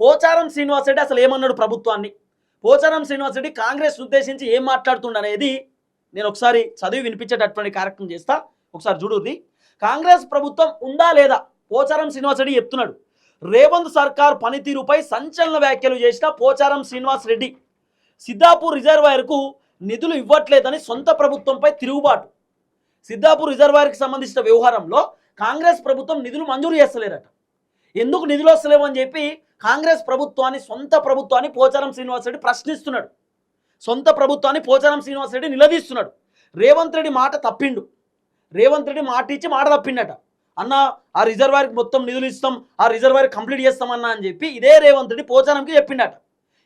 పోచారం శ్రీనివాసరెడ్డి అసలు ఏమన్నాడు ప్రభుత్వాన్ని, పోచారం శ్రీనివాసరెడ్డి కాంగ్రెస్ ఉద్దేశించి ఏం మాట్లాడుతుండనేది నేను ఒకసారి చదివి వినిపించేటటువంటి కార్యక్రమం చేస్తా, ఒకసారి చూడుర్రి. కాంగ్రెస్ ప్రభుత్వం ఉందా లేదా పోచారం శ్రీనివాసరెడ్డి చెప్తున్నాడు. రేవంత్ సర్కార్ పనితీరుపై సంచలన వ్యాఖ్యలు చేసిన పోచారం శ్రీనివాసరెడ్డి సిద్ధాపూర్ రిజర్వాయర్కు నిధులు ఇవ్వట్లేదని సొంత ప్రభుత్వంపై తిరుగుబాటు. సిద్ధాపూర్ రిజర్వాయర్కి సంబంధించిన వ్యవహారంలో కాంగ్రెస్ ప్రభుత్వం నిధులు మంజూరు చేస్తలేరట. ఎందుకు నిధులు వస్తలేవని చెప్పి కాంగ్రెస్ ప్రభుత్వాన్ని, సొంత ప్రభుత్వాన్ని పోచారం శ్రీనివాసరెడ్డి ప్రశ్నిస్తున్నాడు. సొంత ప్రభుత్వాన్ని పోచారం శ్రీనివాసరెడ్డి నిలదీస్తున్నాడు. రేవంత్ రెడ్డి మాట తప్పిండు. రేవంత్ రెడ్డి మాట ఇచ్చి మాట తప్పిండట. అన్న ఆ రిజర్వాయర్కి మొత్తం నిధులు ఇస్తాం, ఆ రిజర్వాయర్ కంప్లీట్ చేస్తామన్నా అని చెప్పి ఇదే రేవంత్ రెడ్డి పోచారంకి చెప్పిండట.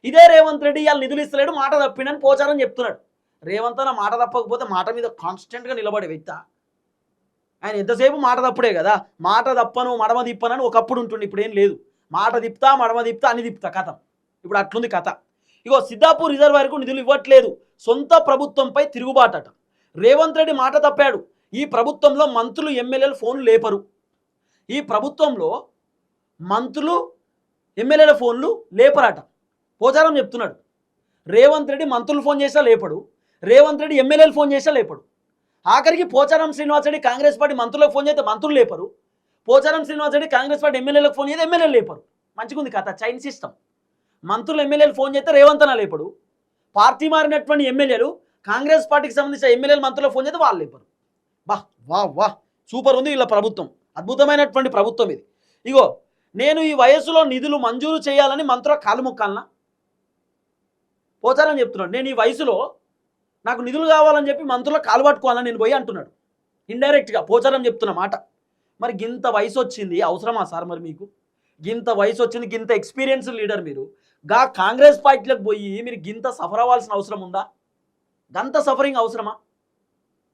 ఇదే రేవంత్ రెడ్డి ఇవాళ నిధులు ఇస్తలేడు, మాట తప్పిండని పోచారం చెప్తున్నాడు. రేవంత్ అన్న మాట తప్పకపోతే మాట మీద కాన్స్టెంట్గా నిలబడే వ్యక్తి ఆయన. ఎంతసేపు మాట తప్పుడే కదా, మాట తప్పను మడమ తిప్పనని ఒకప్పుడు ఉంటుండే, ఇప్పుడు ఏం లేదు. మాట తిప్తా మడమ తిప్తా అని తిప్తా కథ. ఇప్పుడు అట్లుంది కథ. ఇగో సిద్ధాపూర్ రిజర్వాయర్కు నిధులు ఇవ్వట్లేదు, సొంత ప్రభుత్వంపై తిరుగుబాటట. రేవంత్ రెడ్డి మాట తప్పాడు. ఈ ప్రభుత్వంలో మంత్రులు ఎమ్మెల్యేలు ఫోన్లు లేపరు. ఈ ప్రభుత్వంలో మంత్రులు ఎమ్మెల్యేల ఫోన్లు లేపరాట. పోచారం చెప్తున్నాడు. రేవంత్ రెడ్డి మంత్రులు ఫోన్ చేసినా లేపడు, రేవంత్ రెడ్డి ఎమ్మెల్యేలు ఫోన్ చేసినా లేపడు. ఆఖరికి పోచారం శ్రీనివాసరెడ్డి కాంగ్రెస్ పార్టీ మంత్రులకు ఫోన్ చేస్తే మంత్రులు లేపరు, పోచారం శ్రీనివాసరెడ్డి కాంగ్రెస్ పార్టీ ఎమ్మెల్యేలకు ఫోన్ చేస్తే ఎమ్మెల్యేలు లేపరు. మంచిగుంది కథ, చైన్ సిస్టమ్. మంత్రులు ఎమ్మెల్యేలు ఫోన్ చేస్తే రేవంత్ అన్న లేపడు, పార్టీ మారినటువంటి ఎమ్మెల్యేలు కాంగ్రెస్ పార్టీకి సంబంధించిన ఎమ్మెల్యేలు మంత్రులకు ఫోన్ చేస్తే వాళ్ళు లేపరు. వా సూపర్ ఉంది వీళ్ళ ప్రభుత్వం, అద్భుతమైనటువంటి ప్రభుత్వం ఇది. ఇగో నేను ఈ వయసులో నిధులు మంజూరు చేయాలని మంత్రుల కాలు మొక్కాలనా? పోచారం చెప్తున్నాడు. నేను ఈ వయసులో నాకు నిధులు కావాలని చెప్పి మంత్రుల కాలు పట్టుకోవాలని నేను పోయి అంటున్నాడు ఇండైరెక్ట్గా. పోచారం చెప్తున్న మాట. మరి గింత వయసు వచ్చింది అవసరమా సార్? మరి మీకు గింత వయసు వచ్చింది, గింత ఎక్స్పీరియన్స్ లీడర్ మీరు, కాంగ్రెస్ పార్టీలకు పోయి మీరు గింత సఫర్ అవ్వాల్సిన అవసరం ఉందా? గంత సఫరింగ్ అవసరమా?